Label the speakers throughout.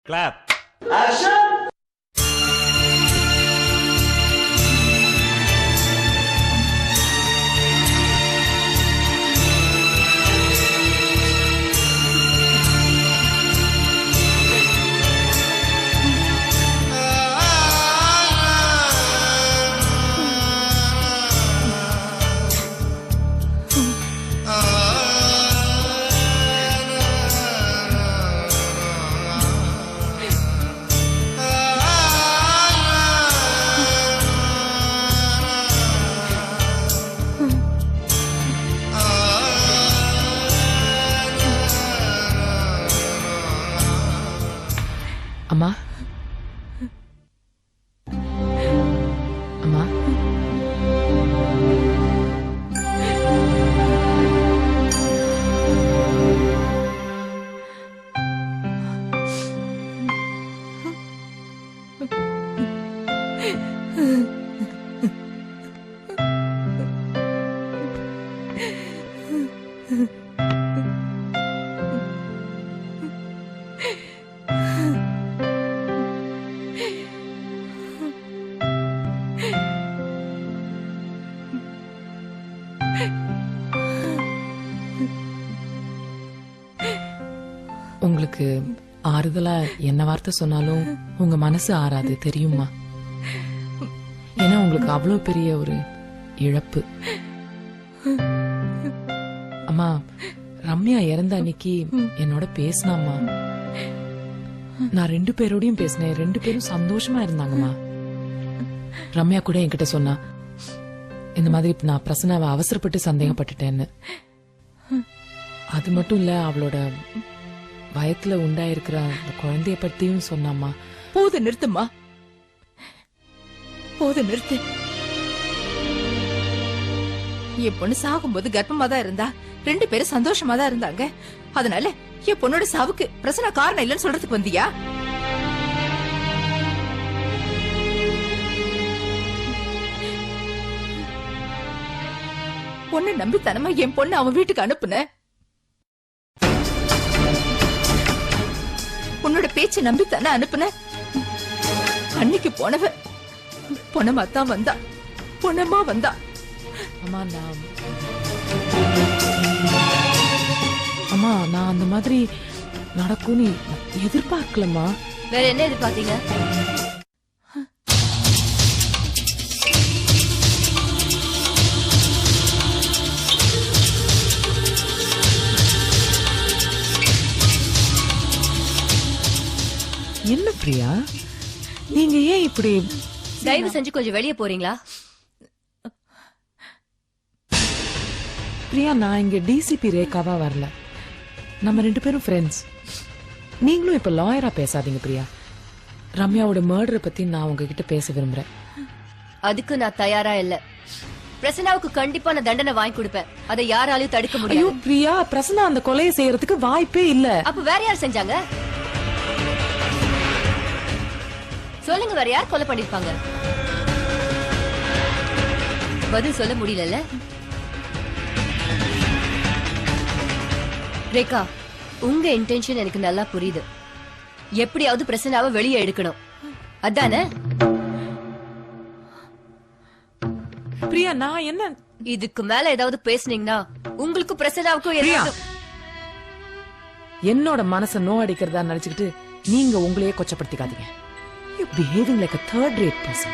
Speaker 1: Clap.
Speaker 2: அம்மா அம்மா உங்களுக்கு ஆறுதலா என்ன வார்த்தை சொன்னாலும் உங்க மனசு ஆறாது தெரியுமா? ஏன்னா உங்களுக்கு அவ்வளவு பெரிய ஒரு இழப்பு. அம்மா, ரம்யா இறந்த அன்னைக்கு என்னோட பேசினாம்மா. நான் 2 பேரோடையும் பேசினேன். 2 பேரும் சந்தோஷமா இருந்தாங்கம்மா. ரம்யா கூட என்கிட்ட சொன்னா, இந்த மாதிரி நான் பிரசனாவை அவசரப்பட்டு சந்தேகப்பட்டுட்டேன்னு. அது மட்டும் இல்ல, அவளோட வயத்துல உண்டாயிருக்கிற அந்த குழந்தைய பத்தியும் சொன்னாமா.
Speaker 3: போது நிறுத்துமா, போது நிறுத்து. என் பொண்ணு சாகும்போது கர்ப்பமா தான் இருந்தா, 2 பேரும் சந்தோஷமா தான் இருந்தாங்க. அதனால என் பொண்ணோட சாவுக்கு பிரசனா காரணம் இல்லைன்னு சொல்றதுக்கு வந்தியா? பொண்ணு நம்பித்தனமா என் பொண்ணு அவன் வீட்டுக்கு அனுப்புன. உன்னோட பேச்சு நம்பித்தானே அனுப்புன. அன்னைக்கு போனவ பொணமா தான் வந்தா, பொணமா வந்தா.
Speaker 2: அம்மா, நான் அந்த மாதிரி நடக்கும்னு எதிர்பார்க்கலம்மா.
Speaker 4: வேற என்ன எதிர்பார்த்தீங்க?
Speaker 2: என்ன பிரியா, நீங்க ஏன் இப்படி?
Speaker 4: தயவு செஞ்சு கொஞ்சம் வெளியே போறீங்களா?
Speaker 2: பிரியா, நான் இங்க டிசிபி ரேகாவா வரல. நம்ம 2 பேரும் ஃப்ரெண்ட்ஸ். நீங்களும் இப்ப லாயரா பேசாதீங்க பிரியா. ரம்யாவோட மர்டரை பத்தி நான் உங்ககிட்ட பேச விரும்புறேன்.
Speaker 4: அதுக்கு நான் தயாரா இல்ல. பிரசனாவுக்கு கண்டிப்பா நான் தண்டனை வாங்கி கொடுப்பேன். அதை யாராலையும் தடுக்க
Speaker 2: ஐயோ
Speaker 4: முடியாது.
Speaker 2: பிரியா, பிரசன்னா அந்த கொலையை செய்யறதுக்கு வாய்ப்பே இல்ல.
Speaker 4: அப்ப வேற யார் செஞ்சாங்க? சொல்லுங்க, வேற யார் கொலை பண்ணிருப்பாங்க? பதில் சொல்ல முடியல. ரேகா, உங்க இன்டென்ஷன் எனக்கு நல்லா புரியுது. எப்படியாவது பிரசனாவை வெளியே எடுக்கணும், அதானே?
Speaker 2: பிரியா, நான் என்ன?
Speaker 4: இதுக்கு மேல ஏதாவது பேசுனீங்கன்னா உங்களுக்கு பிரசனாவுக்கும் ஏதாவது.
Speaker 2: என்னோட மனசை நோ அடிக்கிறதா நினைச்சுக்கிட்டு நீங்க உங்களையே கொச்சப்படுத்திக்காதீங்க. You're behaving like a third-rate person.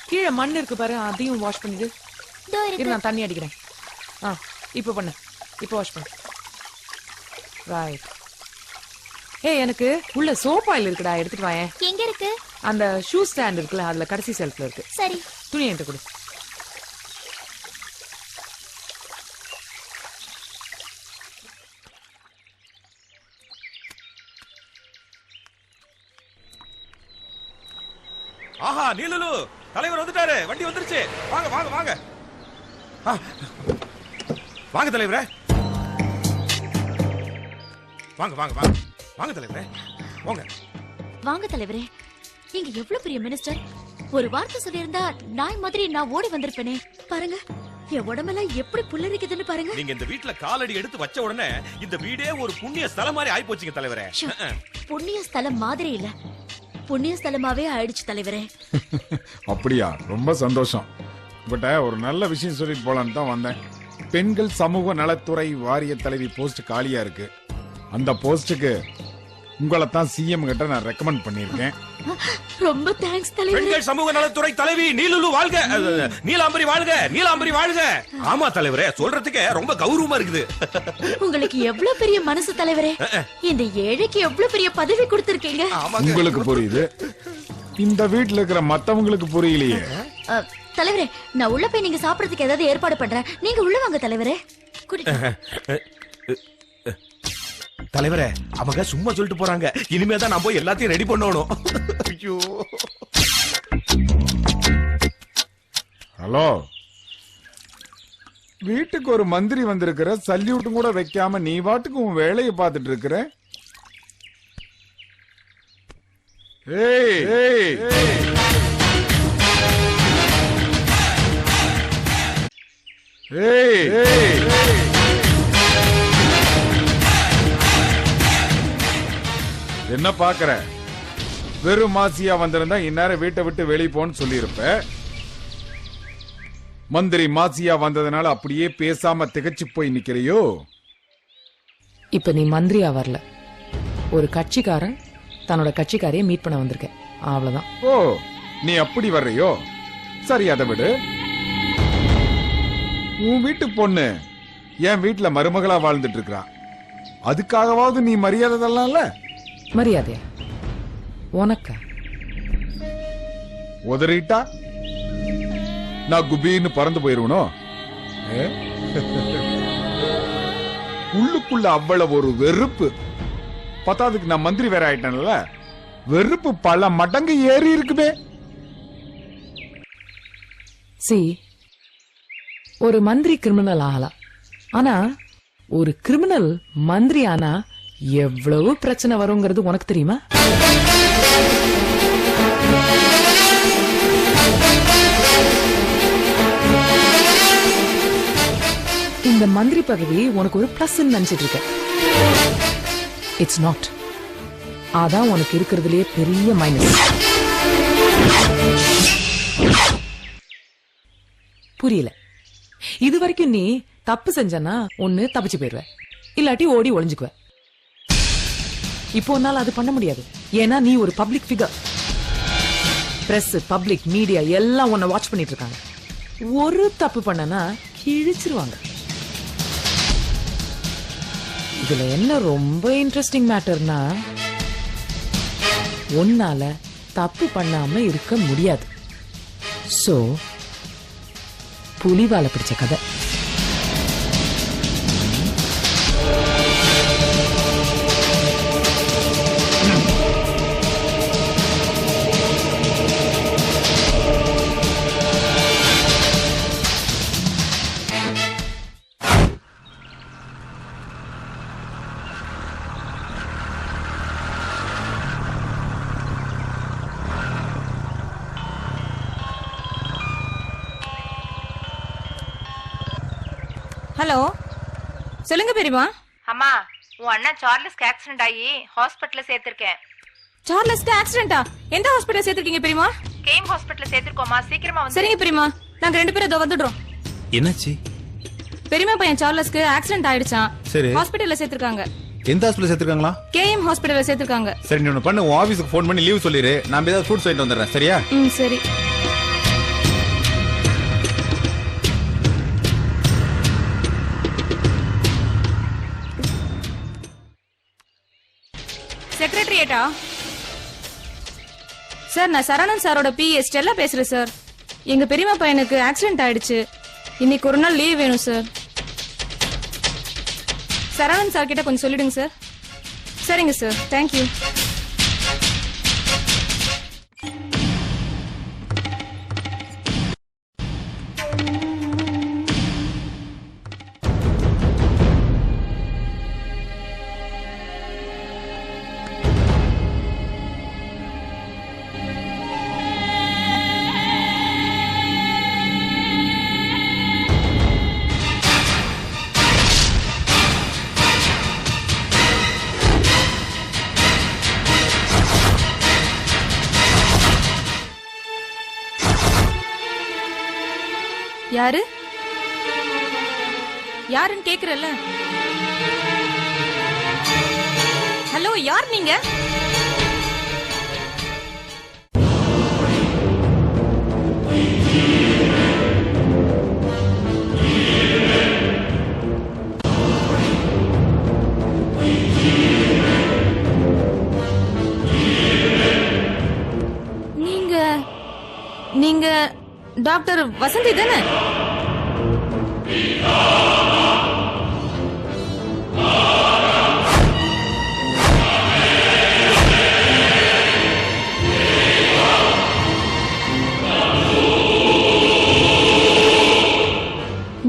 Speaker 2: கீழே மண் இருக்கு பாரு, அதையும் வாஷ் பண்ணிடு. நான் தண்ணி அடிக்கிறேன். இப்ப பண்ணு, இப்ப வாஷ் பண்ணு. ரைட். ஏய், எனக்கு உள்ள சோப் ஆயில் இருக்குடா, எடுத்துட்டு வாயேன்.
Speaker 5: எங்க இருக்கு?
Speaker 2: அந்த ஷூ ஸ்டாண்ட் இருக்குல்ல, அதுல கடைசி செல்ஃப்ல இருக்கு.
Speaker 5: சரி.
Speaker 2: துணி என்கிட்ட கொடு.
Speaker 1: ஆஹா, நீலுலு தலைவர் வந்துட்டாரு. வண்டி வந்துருச்சு. வாங்க வாங்க வாங்க. வாங்க தலைவரே, வாங்க வாங்க வாங்க வாங்க தலைவரே, வாங்க
Speaker 5: வாங்க தலைவரே. நீங்க எவ்வளவு பெரிய மினிஸ்டர். ஒரு வார்த்தை சொல்லியிருந்தா நாய் மாதிரி நான் ஓடி வந்திருப்பேனே. பாருங்க என் உடம்பெல்லாம் எப்படி புல்லரிக்குதுன்னு பாருங்க.
Speaker 1: நீங்க இந்த வீட்ல காலடி எடுத்து வச்ச உடனே இந்த வீடே ஒரு புண்ணிய ஸ்தலம் மாதிரி ஆயி போச்சுங்க தலைவரே.
Speaker 5: ஷோ, புண்ணிய ஸ்தலம் மாதிரி இல்ல, புண்ணிய ஸ்தலமாவே ஆயிடுச்சு தலைவரே.
Speaker 6: அப்படியா? ரொம்ப சந்தோஷம். பட் ஒரு நல்ல விஷயம் சொல்லிட்டு போலான்னு தான் வந்தேன். பெண்கள் சமூக நலத்துறை வாரிய தலைவி போஸ்ட் காலியா இருக்கு. அந்த போஸ்டுக்கு உங்களை தான் சிஎம் கிட்ட நான் ரெக்கமெண்ட் பண்ணிருக்கேன்.
Speaker 5: ரொம்ப தேங்க்ஸ் தலைவரே.
Speaker 1: பெண்கள் சமூக நலத்துறை தலைவி நீலுலு வாழ்க, நீலாம்பரி வாழ்க, நீலாம்பரி வாழ்க. ஆமா தலைவரே, சொல்றதுக்கு ரொம்ப கௌரவமா இருக்குது.
Speaker 5: உங்களுக்கு எவ்வளவு பெரிய மனசு தலைவரே. இந்த ஏழைக்கு எவ்வளவு பெரிய பதவி கொடுத்திருக்கீங்க.
Speaker 6: உங்களுக்கு புரியுது, இந்த வீட்டுல இருக்கிற மத்தவங்களுக்கு புரியலையே.
Speaker 5: தலைவரே, நான் உள்ள போய் நீங்க சாப்பிடறதுக்கு ஏதாவது ஏற்பாடு பண்றேன். நீங்க உள்ள வாங்க தலைவரே.
Speaker 1: தலைவரே, அவங்க சும்மா சொல்லிட்டு போறாங்க. இனிமே தான் நான் போய் எல்லாத்தையும் ரெடி பண்ணணும். ஐயோ.
Speaker 6: ஹலோ, வீட்டுக்கு ஒரு மந்திரி வந்திருக்கிற, சல்யூட்டும் கூட வைக்காம நீ வாட்டுக்கு உன் வேலையை பார்த்துட்டு இருக்கிற. ஏய் ஏய் ஏய் ஏய் என்ன பாக்குற? வெறும் மாசியா வந்திருந்தா இந்நேரம் வீட்டை விட்டு வெளியே போன்னு சொல்லியிருப்ப. மந்திரி மாசியா வந்ததுனால அப்படியே பேசாம திகச்சு போய் நிக்கிறையோ?
Speaker 2: இப்ப நீ மந்திரியா வரல, ஒரு கட்சிக்காரன் தன்னோட கட்சிக்காரைய மீட் பண்ண வந்திருக்க, அவ்வளவுதான்.
Speaker 6: ஓ, நீ அப்படி வர்றையோ? சரி, அதை விடு. உன் வீட்டு பொண்ணு என் வீட்டுல மருமகளா வாழ்ந்துட்டு இருக்கா. அதுக்காகவாவது நீ மரியாதை தரலாம்ல?
Speaker 2: மரியாதையா உனக்கா?
Speaker 6: உதறிட்டா நான் குபீன்னு பறந்து போயிருவனோ? உள்ளுக்குள்ள அவ்வளவு ஒரு வெறுப்பு. பத்தாவதுக்கு நான் மந்திரி வேற ஆயிட்டேன்ல, வெறுப்பு பல மடங்கு ஏறி இருக்குமே.
Speaker 2: சி, ஒரு மந்திரி கிரிமினல் ஆகலாம், ஆனா ஒரு கிரிமினல் மந்திரி ஆனா எவ்வளவு பிரச்சனை வருங்கிறது உனக்கு தெரியுமா? இந்த மந்திரி பதவி உனக்கு ஒரு பிளஸ் நினைச்சிட்டு இருக்க. It's not. அதான் உனக்கு இருக்கிறதுலயே பெரிய மைனஸ். புரியல? இது வரைக்கும் நீ தப்பு செஞ்சனா ஒண்ணு தப்பிச்சு போயிருவ, இல்லாட்டி ஓடி ஒளிஞ்சுக்குவ. இப்போ உன்னால அது பண்ண முடியாது, ஏன்னா நீ ஒரு public figure. Press, public, media எல்லாம் உன்னை வாட்ச் பண்ணிட்டு இருக்காங்க. ஒரு தப்பு பண்ணனா கிழிச்சிருவாங்க. இதுல என்ன ரொம்ப இன்ட்ரெஸ்டிங் மேட்டர்னா, உன்னால தப்பு பண்ணாம இருக்க முடியாது. சோ புலிவால பிடிச்ச கதை.
Speaker 3: ஹலோ, சொல்லுங்க பெரியமா.
Speaker 7: அம்மா, உன் அண்ணன் சார்லஸ்க்கு ஆக்சிடென்ட் ஆகி ஹாஸ்பிடல்ல சேர்த்திருக்கேன்.
Speaker 3: சார்லஸ்க்கு ஆக்சிடென்ட்டா? எந்த ஹாஸ்பிடல் சேர்த்திருக்கீங்க பெரியமா?
Speaker 7: கேம் ஹாஸ்பிடல்ல சேர்த்திருக்கோமா, சீக்கிரமா வந்து.
Speaker 3: சரிங்க பெரியமா, நாங்க 2 பேரும் இதோ வந்துடுறோம்.
Speaker 8: என்னாச்சு?
Speaker 3: பெரியமா பையன் சார்லஸ்க்கு ஆக்சிடென்ட் ஆயிடுச்சான்.
Speaker 8: சரி.
Speaker 3: ஹாஸ்பிடல்ல சேர்த்திருக்காங்க.
Speaker 8: எந்த ஹாஸ்பிடல் சேர்த்திருக்காங்களா?
Speaker 3: கேஎம் ஹாஸ்பிடல்ல சேர்த்திருக்காங்க.
Speaker 8: சரி, நீ ஒண்ணு பண்ணு, உன் ஆபீஸ்க்கு ஃபோன் பண்ணி லீவ் சொல்லிரு. நான் ஏதாவது ஃப்ரூட்ஸ் வாங்கிட்டு வந்துடுறேன். சரியா?
Speaker 3: சரி. செக்ரட்டரியேட்டா? சார், நான் சரவணன் சாரோட பிஏ ஸ்டெல்லா பேசுறேன் சார். எங்க பெரியம்மா பையனுக்கு ஆக்சிடென்ட் ஆயிடுச்சு. இன்னைக்கு ஒரு நாள் லீவ் வேணும் சார். சரவணன் சார் கிட்ட கொஞ்சம் சொல்லிடுங்க சார். சரிங்க சார், தேங்க்யூ. யாரு யாருன்னு கேக்குறல்ல? ஹலோ, யார் நீங்க? நீங்க டாக்டர் வசந்தி தானே?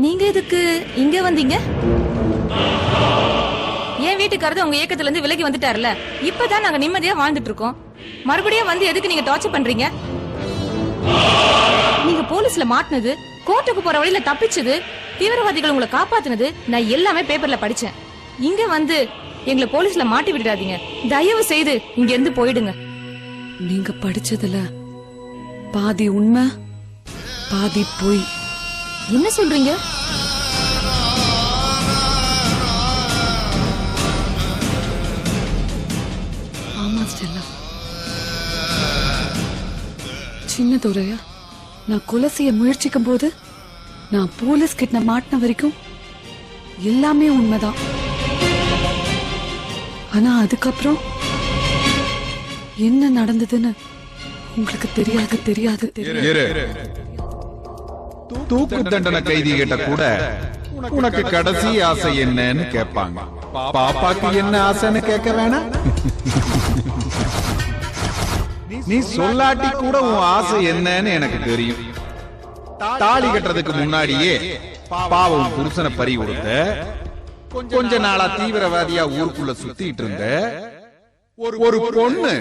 Speaker 3: நீங்க எதுக்கு இங்க வந்தீங்க? என் வீட்டுக்காரது உங்க இயக்கத்துல இருந்து விலகி வந்துட்டாருல, இப்பதான் நாங்க நிம்மதியா வாழ்ந்துட்டு இருக்கோம். மறுபடியும் வந்து எதுக்கு நீங்க டார்ச்சர் பண்றீங்க? நீங்க போலீஸ்ல மாட்டினது, கோர்ட்டுக்கு போற வழியில தப்பிச்சது, தீவிரவாதிகள் உங்களை காப்பாத்தினது நான் எல்லாமே பேப்பர்ல படிச்சேன். இங்க வந்து எங்களை போலீஸ்ல மாட்டி விடாதீங்க. தயவு செய்து இங்க இருந்து போயிடுங்க.
Speaker 9: நீங்க படிச்சதுல பாதி உண்மை பாதி பொய்.
Speaker 3: என்ன சொல்றீங்க?
Speaker 9: ஆமா ஸ்டெல்லா, சின்னதுரையா நான் கொலை செய்ய முயற்சிக்கும் போது நான் போலீஸ் கிட்ட மாட்டின வரைக்கும் எல்லாமே உண்மைதான். ஆனா அதுக்கப்புறம் என்ன நடந்ததுன்னு உங்களுக்கு தெரியாது.
Speaker 8: தூக்கு தண்டனை கைதி கிட்ட கூட உனக்கு கடைசி ஆசை என்னன்னு கேட்பாங்க. பாப்பாக்கு என்ன ஆசைன்னு கேட்க வேணாம். நீ சொல்லாட்டி கூட உன் ஆசை என்னன்னு எனக்கு தெரியும். தாலி கட்டுறதுக்கு முன்னாடியே பாவம் புருஷனை பறி கொடுத்த, கொஞ்ச நாளா தீவிரவாதியா ஊருக்குள்ள சுத்திட்டு இருந்த ஒரு பொண்ணு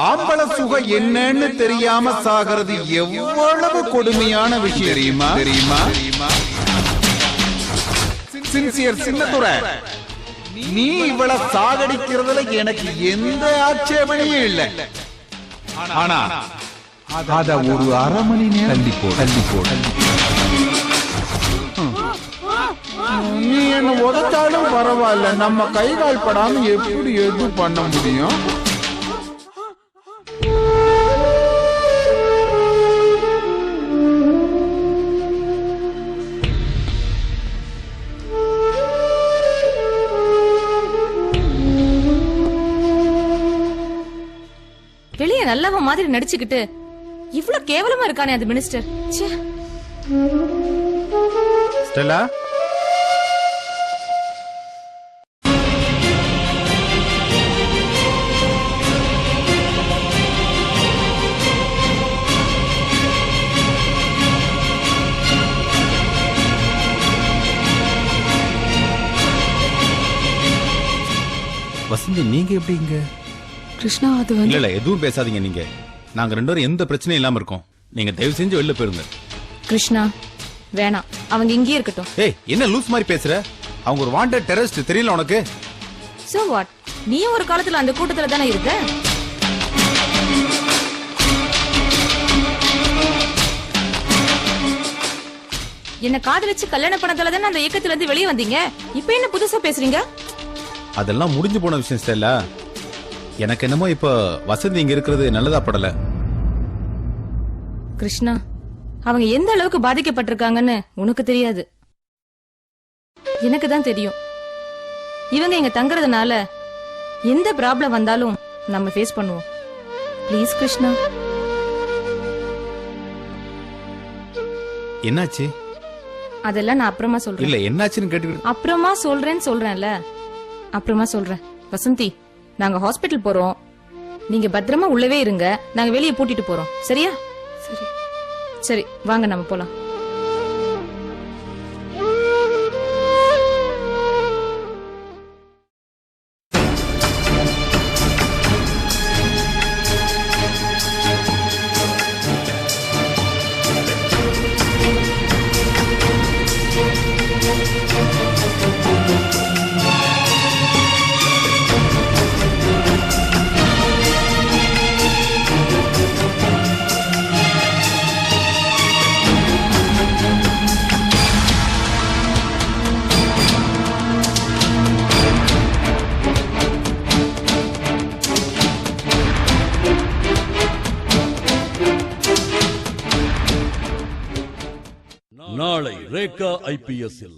Speaker 8: ஆம்பளை சுகம் என்னன்னு தெரியாம சாகிறது எவ்வளவு கொடுமையான விஷயம் தெரியுமா? சின்சியர் சின்னதுரை, நீ இவளை சாகடிக்கிறதுல எனக்கு எந்த ஆட்சேபனையும் இல்லை. ஆனா அத ஒரு அரை மணி நேரம் தள்ளி போடு. நீ என்ன உதச்சாலும் பரவாயில்ல, நம்ம கை கால் படாம எப்படி எது பண்ண முடியும்?
Speaker 3: வெளியே நல்லவ மாதிரி நடிச்சுக்கிட்டு இவ்ளோ கேவலமா இருக்கானே அந்த மினிஸ்டர்.
Speaker 8: ஸ்டெல்லா,
Speaker 1: வசந்தி, நீங்க எப்படி இங்க?
Speaker 9: கிருஷ்ணா, அது
Speaker 1: இல்ல எதுவும் பேசாதீங்க. நீங்க நாங்க ரெண்டு பேரும் எந்த பிரச்சனையும் இல்லாம இருக்கோம். நீங்க தயவு செஞ்சு வெளில போயிருங்க.
Speaker 3: கிருஷ்ணா வேணாம், அவங்க இங்கேயே இருக்கட்டும்.
Speaker 1: ஏய், என்ன லூஸ் மாதிரி பேசுற? அவங்க ஒரு வாண்டட் டெரரிஸ்ட், தெரியல உனக்கு?
Speaker 3: So what? நீயும் ஒரு காலத்துல அந்த கூட்டத்துல தானே இருக்க. என்ன காதலிச்சு கல்யாணம் பண்ணதால தானே அந்த இயக்கத்துல இருந்து வெளியே வந்தீங்க. இப்ப என்ன புதுசா பேசுறீங்க?
Speaker 1: அதெல்லாம் முடிஞ்சு போன விஷயம் ஸ்டெல்லா. எனக்கு என்னமோ இப்ப வசந்தி இங்க இருக்கிறது நல்லதா படல.
Speaker 3: கிருஷ்ணா, அவங்க எந்த அளவுக்கு பாதிக்கப்பட்டிருக்காங்கன்னு உனக்கு தெரியாது, எனக்கு தான் தெரியும். இவங்க இங்க தங்குறதுனால எந்த ப்ராப்ளம் வந்தாலும் நம்ம ஃபேஸ் பண்ணுவோம். ப்ளீஸ் கிருஷ்ணா.
Speaker 1: என்னாச்சு?
Speaker 3: அதெல்லாம் நான் அப்புறமா சொல்றேன்.
Speaker 1: இல்ல என்னாச்சுன்னு கேட்டு
Speaker 3: அப்புறமா சொல்றேன்னு சொல்றேன்ல, அப்புறமா சொல்றேன். வசந்தி, நாங்க ஹாஸ்பிடல் போறோம். நீங்க பத்திரமா உள்ளவே இருங்க. நாங்க வெளியே பூட்டிட்டு போறோம். சரியா?
Speaker 9: சரி
Speaker 3: சரி, வாங்க நம்ம போலாம்.
Speaker 10: நாளை ரேகா IPS-இல்